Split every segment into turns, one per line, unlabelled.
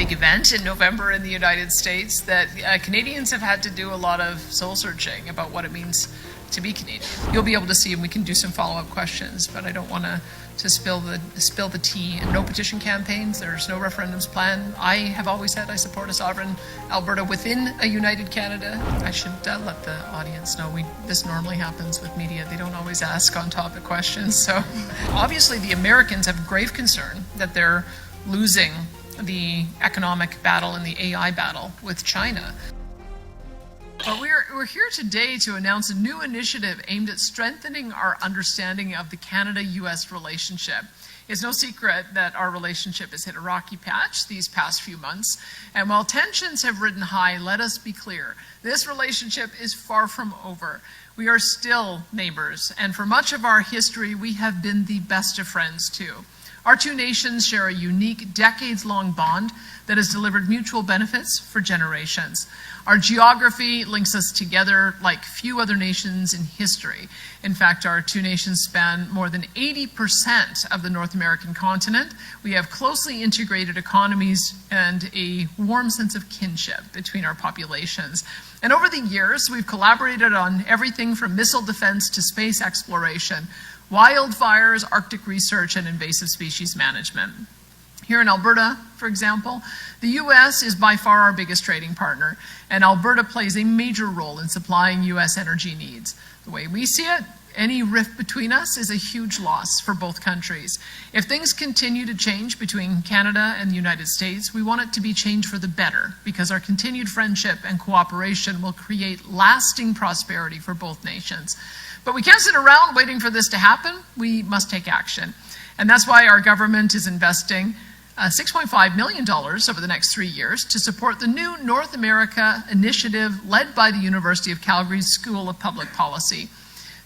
big event in November in the United States that Canadians have had to do a lot of soul searching about what it means to be Canadian. You'll be able to see, and we can do some follow-up questions, but I don't want to spill the tea. No petition campaigns, there's no referendums planned. I have always said I support a sovereign Alberta within a united Canada. I should let the audience know this normally happens with media. They don't always ask on-topic questions. So obviously the Americans have grave concern that they're losing the economic battle and the AI battle with China. But we're here today to announce a new initiative aimed at strengthening our understanding of the Canada-US relationship. It's no secret that our relationship has hit a rocky patch these past few months. And while tensions have ridden high, let us be clear, this relationship is far from over. We are still neighbors, and for much of our history, we have been the best of friends too. Our two nations share a unique, decades-long bond that has delivered mutual benefits for generations. Our geography links us together like few other nations in history. In fact, our two nations span more than 80% of the North American continent. We have closely integrated economies and a warm sense of kinship between our populations. And over the years, we've collaborated on everything from missile defense to space exploration, wildfires, Arctic research, and invasive species management. Here in Alberta, for example, the US is by far our biggest trading partner, and Alberta plays a major role in supplying US energy needs. The way we see it, any rift between us is a huge loss for both countries. If things continue to change between Canada and the United States, we want it to be changed for the better, because our continued friendship and cooperation will create lasting prosperity for both nations. But we can't sit around waiting for this to happen. We must take action. And that's why our government is investing $6.5 million over the next 3 years to support the new North America initiative led by the University of Calgary's School of Public Policy.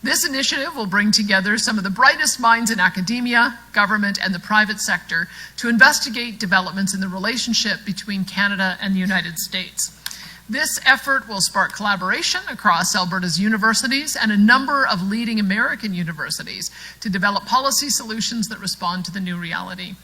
This initiative will bring together some of the brightest minds in academia, government, and the private sector to investigate developments in the relationship between Canada and the United States. This effort will spark collaboration across Alberta's universities and a number of leading American universities to develop policy solutions that respond to the new reality.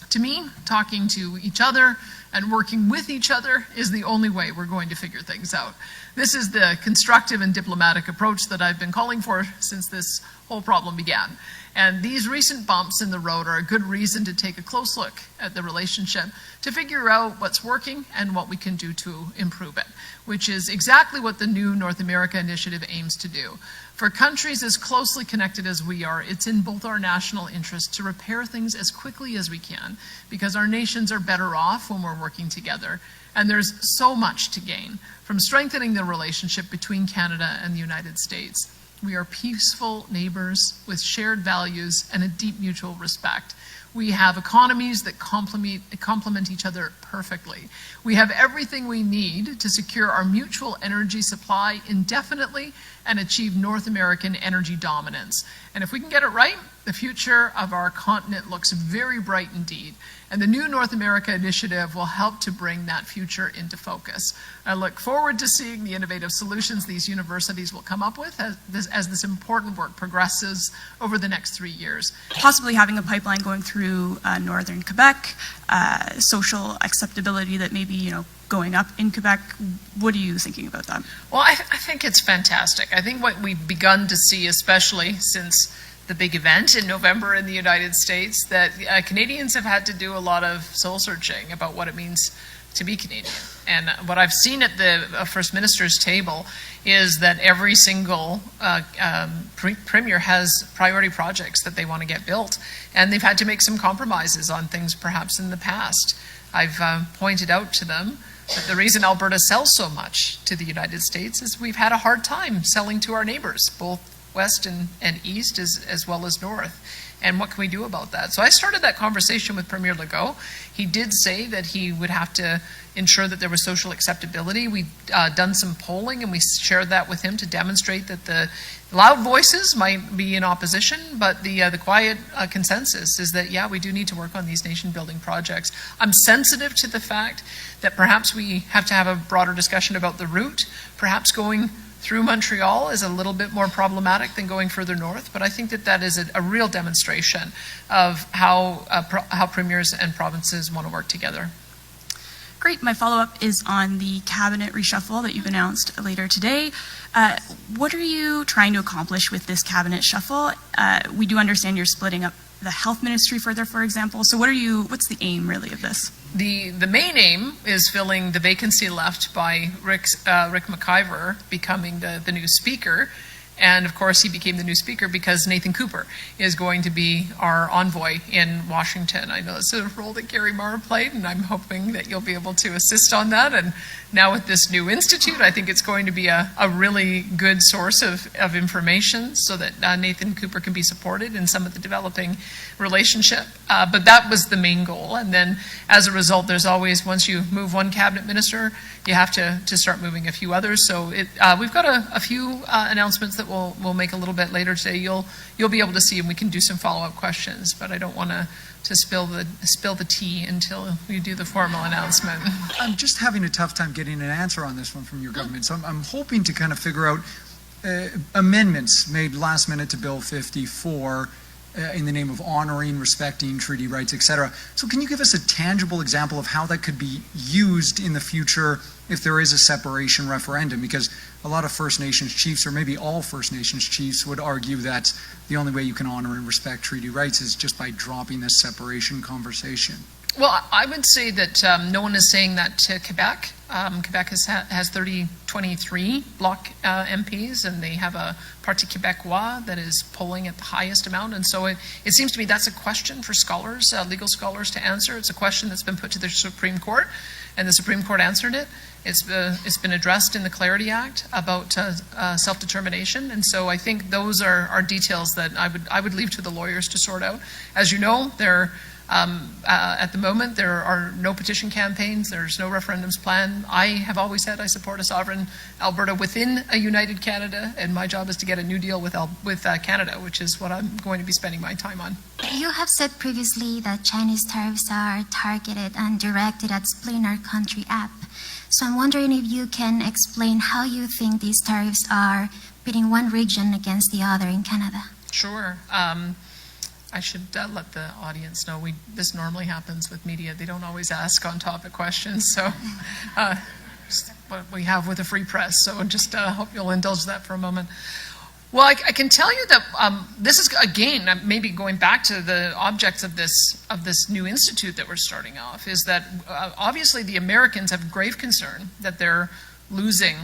To me, talking to each other and working with each other is the only way we're going to figure things out. This is the constructive and diplomatic approach that I've been calling for since this whole problem began. And these recent bumps in the road are a good reason to take a close look at the relationship to figure out what's working and what we can do to improve it, which is exactly what the new North America initiative aims to do. For countries as closely connected as we are, it's in both our national interest to repair things as quickly as we can, because our nations are better off when we're working together. And there's so much to gain from strengthening the relationship between Canada and the United States. We are peaceful neighbors with shared values and a deep mutual respect. We have economies that complement each other perfectly. We have everything we need to secure our mutual energy supply indefinitely and achieve North American energy dominance. And if we can get it right, the future of our continent looks very bright indeed. And the new North America initiative will help to bring that future into focus. I look forward to seeing the innovative solutions these universities will come up with as this important work progresses over the next 3 years.
Possibly having a pipeline going through northern Quebec, social acceptability that may be, going up in Quebec. What are you thinking about that?
Well, I think it's fantastic. I think what we've begun to see, especially since the big event in November in the United States, that Canadians have had to do a lot of soul searching about what it means to be Canadian. And what I've seen at the First Minister's table is that every single premier has priority projects that they want to get built. And they've had to make some compromises on things perhaps in the past. I've pointed out to them that the reason Alberta sells so much to the United States is we've had a hard time selling to our neighbors, both west and east as well as north. And what can we do about that? So I started that conversation with Premier Legault. He did say that he would have to ensure that there was social acceptability. We've done some polling, and we shared that with him to demonstrate that the loud voices might be in opposition, but the quiet consensus is that, yeah, we do need to work on these nation-building projects. I'm sensitive to the fact that perhaps we have to have a broader discussion about the route. Perhaps going through Montreal is a little bit more problematic than going further north, but I think that that is a real demonstration of how premiers and provinces want to work together.
Great. My follow-up is on the cabinet reshuffle that you've announced later today. What are you trying to accomplish with this cabinet shuffle? We do understand you're splitting up the health ministry further, for example. So what's the aim really of this?
The main aim is filling the vacancy left by Rick McIver becoming the new speaker. And of course, he became the new speaker because Nathan Cooper is going to be our envoy in Washington. I know it's a role that Gary Marr played, and I'm hoping that you'll be able to assist on that. And now with this new institute, I think it's going to be a really good source of information so that Nathan Cooper can be supported in some of the developing relationship. But that was the main goal. And then as a result, there's always, once you move one cabinet minister, you have to start moving a few others. So we've got a few announcements that we'll make a little bit later today. You'll be able to see, and we can do some follow-up questions. But I don't want to spill the tea until we do the formal announcement.
I'm just having a tough time getting an answer on this one from your government. So I'm hoping to kind of figure out amendments made last minute to Bill 54 in the name of honoring, respecting treaty rights, etc. So can you give us a tangible example of how that could be used in the future if there is a separation referendum? Because a lot of First Nations chiefs, or maybe all First Nations chiefs, would argue that the only way you can honor and respect treaty rights is just by dropping this separation conversation.
Well, I would say that no one is saying that to Quebec. Quebec has 23 bloc MPs, and they have a Parti Québécois that is polling at the highest amount. And so it seems to me that's a question for scholars, legal scholars, to answer. It's a question that's been put to the Supreme Court, and the Supreme Court answered it. It's been addressed in the Clarity Act about self-determination, and so I think those are details that I would leave to the lawyers to sort out. As you know, at the moment, there are no petition campaigns. There's no referendums planned. I have always said I support a sovereign Alberta within a united Canada, and my job is to get a new deal with Canada, which is what I'm going to be spending my time on.
You have said previously that Chinese tariffs are targeted and directed at splitting our country up. So I'm wondering if you can explain how you think these tariffs are pitting one region against the other in Canada.
Sure. I should let the audience know this normally happens with media. They don't always ask on-topic questions, so just what we have with the free press. So just hope you'll indulge that for a moment. Well, I can tell you that this is, again, maybe going back to the objects of this new institute that we're starting off, is that obviously the Americans have grave concern that they're losing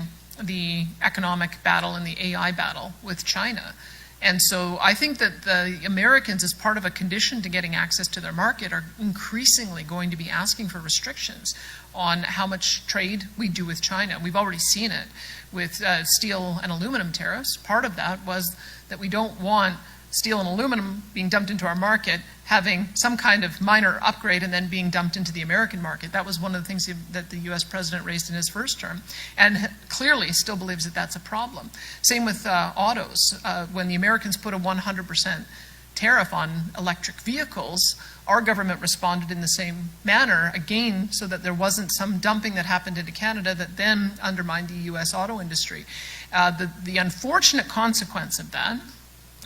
the economic battle and the AI battle with China. And so I think that the Americans, as part of a condition to getting access to their market, are increasingly going to be asking for restrictions on how much trade we do with China. We've already seen it with steel and aluminum tariffs. Part of that was that we don't want steel and aluminum being dumped into our market, having some kind of minor upgrade and then being dumped into the American market. That was one of the things that the U.S. president raised in his first term, and clearly still believes that that's a problem. Same with autos. When the Americans put a 100% tariff on electric vehicles, our government responded in the same manner, again, so that there wasn't some dumping that happened into Canada that then undermined the U.S. auto industry. The unfortunate consequence of that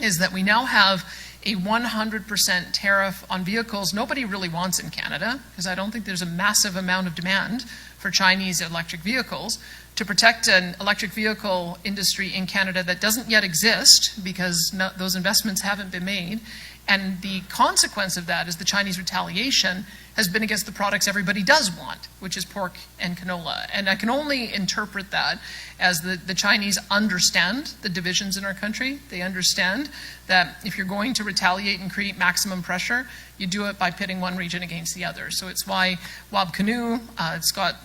is that we now have a 100% tariff on vehicles nobody really wants in Canada, because I don't think there's a massive amount of demand for Chinese electric vehicles, to protect an electric vehicle industry in Canada that doesn't yet exist because those investments haven't been made. And the consequence of that is the Chinese retaliation has been against the products everybody does want, which is pork and canola. And I can only interpret that as the Chinese understand the divisions in our country. They understand that if you're going to retaliate and create maximum pressure, you do it by pitting one region against the other. So it's why Wab Kinew, Scott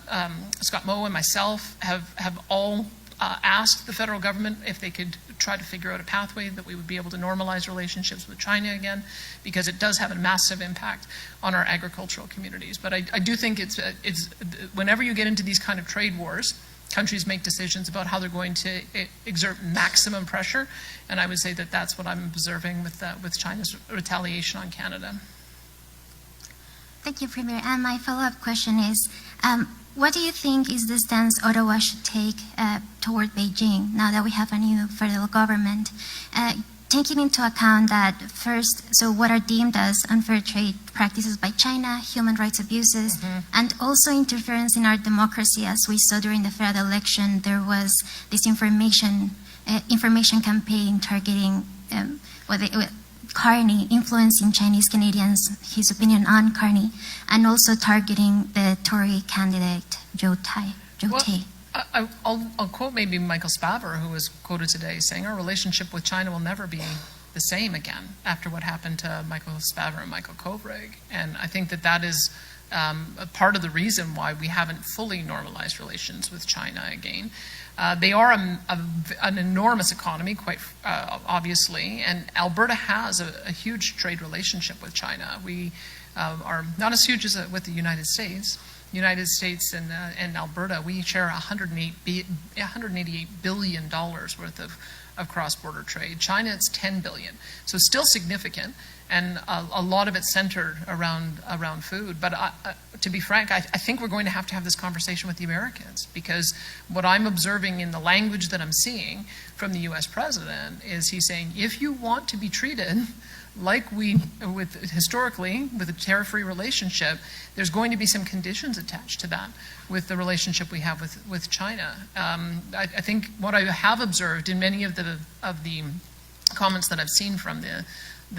Moe, and myself have all asked the federal government if they could try to figure out a pathway that we would be able to normalize relationships with China again, because it does have a massive impact on our agricultural communities. But I do think it's whenever you get into these kind of trade wars, countries make decisions about how they're going to exert maximum pressure, and I would say that that's what I'm observing with China's retaliation on Canada.
Thank you, Premier. And my follow-up question is, what do you think is the stance Ottawa should take toward Beijing now that we have a new federal government? taking into account that first, so what are deemed as unfair trade practices by China, human rights abuses, and also interference in our democracy, as we saw during the federal election, there was this information campaign targeting Carney, influencing Chinese Canadians, his opinion on Carney, and also targeting the Tory candidate Joe Tay.
I'll quote maybe Michael Spavor, who was quoted today saying our relationship with China will never be the same again after what happened to Michael Spavor and Michael Kovrig. And I think that is a part of the reason why we haven't fully normalized relations with China again. They are an enormous economy, quite obviously, and Alberta has a huge trade relationship with China. We are not as huge as with the United States. United States and Alberta, we share $188 billion worth of cross-border trade. China, it's $10 billion. So still significant, and a lot of it centered around food. But to be frank, I think we're going to have this conversation with the Americans, because what I'm observing in the language that I'm seeing from the U.S. president is he's saying, if you want to be treated like historically with a tariff-free relationship, there's going to be some conditions attached to that with the relationship we have with China. I think what I have observed in many of the comments that I've seen from the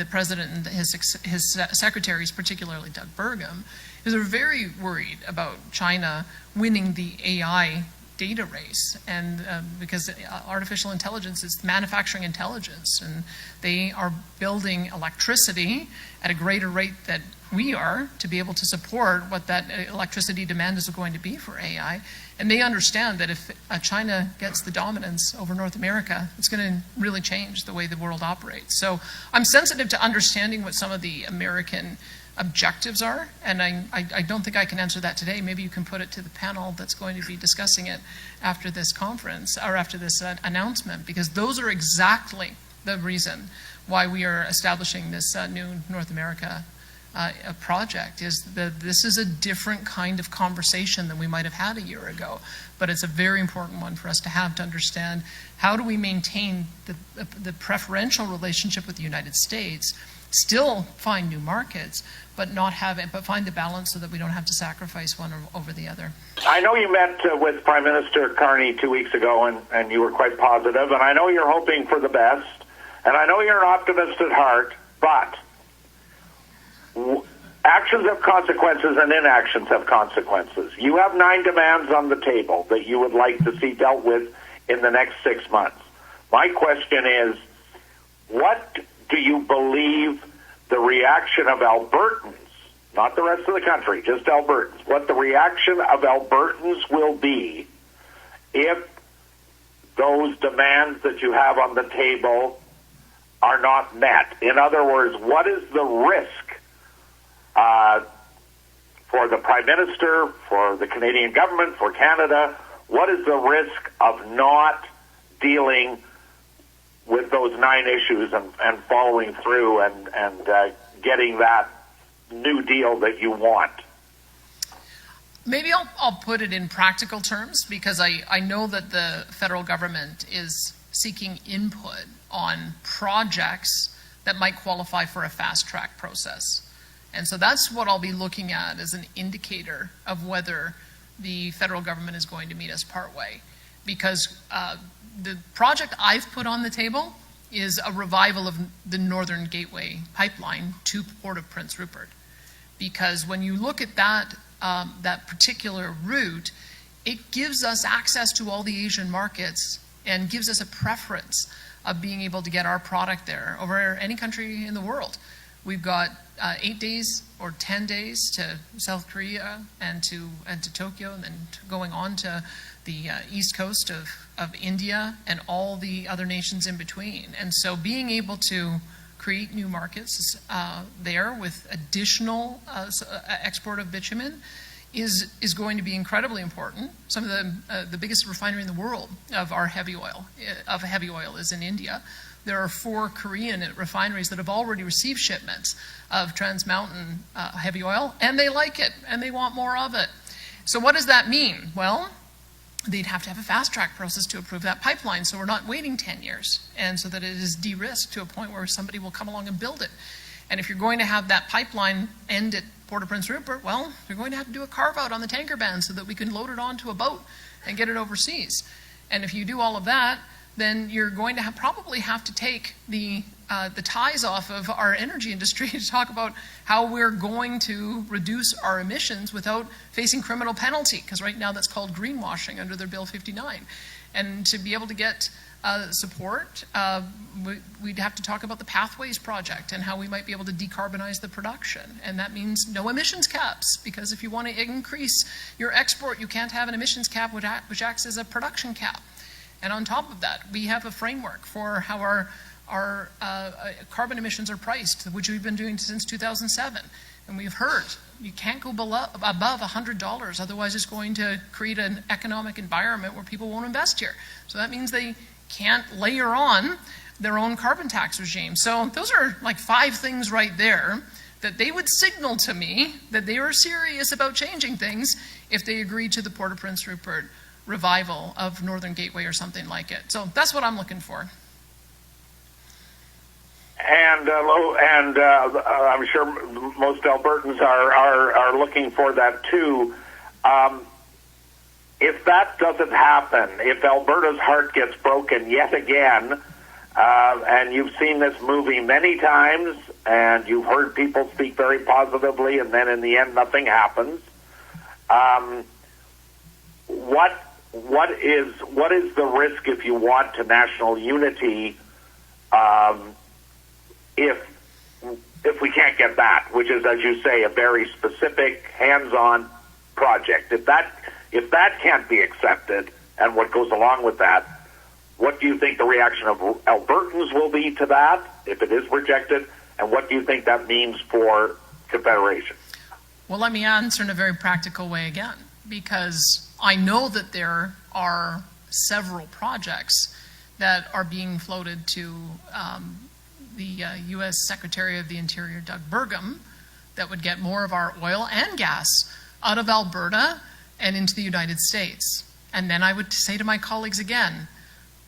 president and his secretaries, particularly Doug Burgum, is they're very worried about China winning the AI data race, and because artificial intelligence is manufacturing intelligence, and they are building electricity at a greater rate than we are to be able to support what that electricity demand is going to be for AI. And they understand that if China gets the dominance over North America, it's going to really change the way the world operates. So I'm sensitive to understanding what some of the American objectives are, and I don't think I can answer that today. Maybe you can put it to the panel that's going to be discussing it after this conference, or after this announcement, because those are exactly the reason why we are establishing this new North America project. Is that this is a different kind of conversation than we might have had a year ago, but it's a very important one for us to have, to understand how do we maintain the preferential relationship with the United States, still find new markets, but find the balance so that we don't have to sacrifice one over the other.
I know you met with Prime Minister Carney 2 weeks ago, and you were quite positive, and I know you're hoping for the best, and I know you're an optimist at heart, but actions have consequences and inactions have consequences. You have 9 demands on the table that you would like to see dealt with in the next 6 months. My question is, what do you believe the reaction of Albertans, not the rest of the country, just Albertans, what the reaction of Albertans will be if those demands that you have on the table are not met? In other words, what is the risk for the Prime Minister, for the Canadian government, for Canada? What is the risk of not dealing with those 9 issues and following through and getting that new deal that you want?
Maybe I'll put it in practical terms, because I know that the federal government is seeking input on projects that might qualify for a fast-track process. And so that's what I'll be looking at as an indicator of whether the federal government is going to meet us partway. Because the project I've put on the table is a revival of the Northern Gateway pipeline to Port of Prince Rupert. Because when you look at that particular route, it gives us access to all the Asian markets and gives us a preference of being able to get our product there over any country in the world. We've got 8 days or 10 days to South Korea and to Tokyo, and then going on to the east coast of India and all the other nations in between. And so being able to create new markets there with additional export of bitumen is going to be incredibly important. Some of the biggest refinery in the world of heavy oil is in India. There are 4 Korean refineries that have already received shipments of Trans Mountain heavy oil, and they like it, and they want more of it. So what does that mean? Well, they'd have to have a fast-track process to approve that pipeline, so we're not waiting 10 years, and so that it is de-risked to a point where somebody will come along and build it. And if you're going to have that pipeline end at Port of Prince Rupert, well, you're going to have to do a carve-out on the tanker ban so that we can load it onto a boat and get it overseas. And if you do all of that, then you're going to probably have to take the ties off of our energy industry to talk about how we're going to reduce our emissions without facing criminal penalty, because right now that's called greenwashing under their Bill 59. And to be able to get support, we'd have to talk about the Pathways project and how we might be able to decarbonize the production. And that means no emissions caps, because if you want to increase your export, you can't have an emissions cap which acts as a production cap. And on top of that, we have a framework for how our carbon emissions are priced, which we've been doing since 2007. And we've heard you can't go above $100, otherwise it's going to create an economic environment where people won't invest here. So that means they can't layer on their own carbon tax regime. So those are like 5 things right there that they would signal to me that they were serious about changing things if they agreed to the Port of Prince Rupert revival of Northern Gateway or something like it. So that's what I'm looking for.
And I'm sure most Albertans are looking for that too. If that doesn't happen, if Alberta's heart gets broken yet again, and you've seen this movie many times, and you've heard people speak very positively, and then in the end nothing happens, what is the risk if you want to national unity? If we can't get that, which is, as you say, a very specific, hands-on project, if that can't be accepted, and what goes along with that, what do you think the reaction of Albertans will be to that if it is rejected, and what do you think that means for Confederation?
Well, let me answer in a very practical way again, because I know that there are several projects that are being floated to the U.S. Secretary of the Interior, Doug Burgum, that would get more of our oil and gas out of Alberta and into the United States. And then I would say to my colleagues again,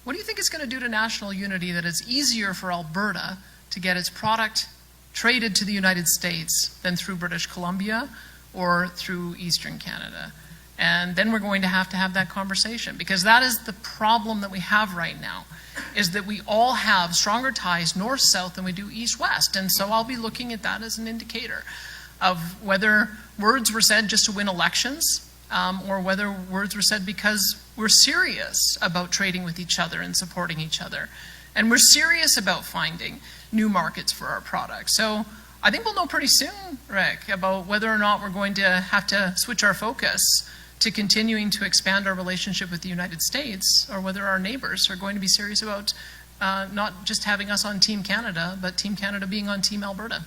what do you think it's going to do to national unity that it's easier for Alberta to get its product traded to the United States than through British Columbia or through Eastern Canada? And then we're going to have that conversation, because that is the problem that we have right now, is that we all have stronger ties north-south than we do east-west. And so I'll be looking at that as an indicator of whether words were said just to win elections, or whether words were said because we're serious about trading with each other and supporting each other. And we're serious about finding new markets for our products. So I think we'll know pretty soon, Rick, about whether or not we're going to have to switch our focus to continuing to expand our relationship with the United States, or whether our neighbors are going to be serious about not just having us on Team Canada, but Team Canada being on Team Alberta.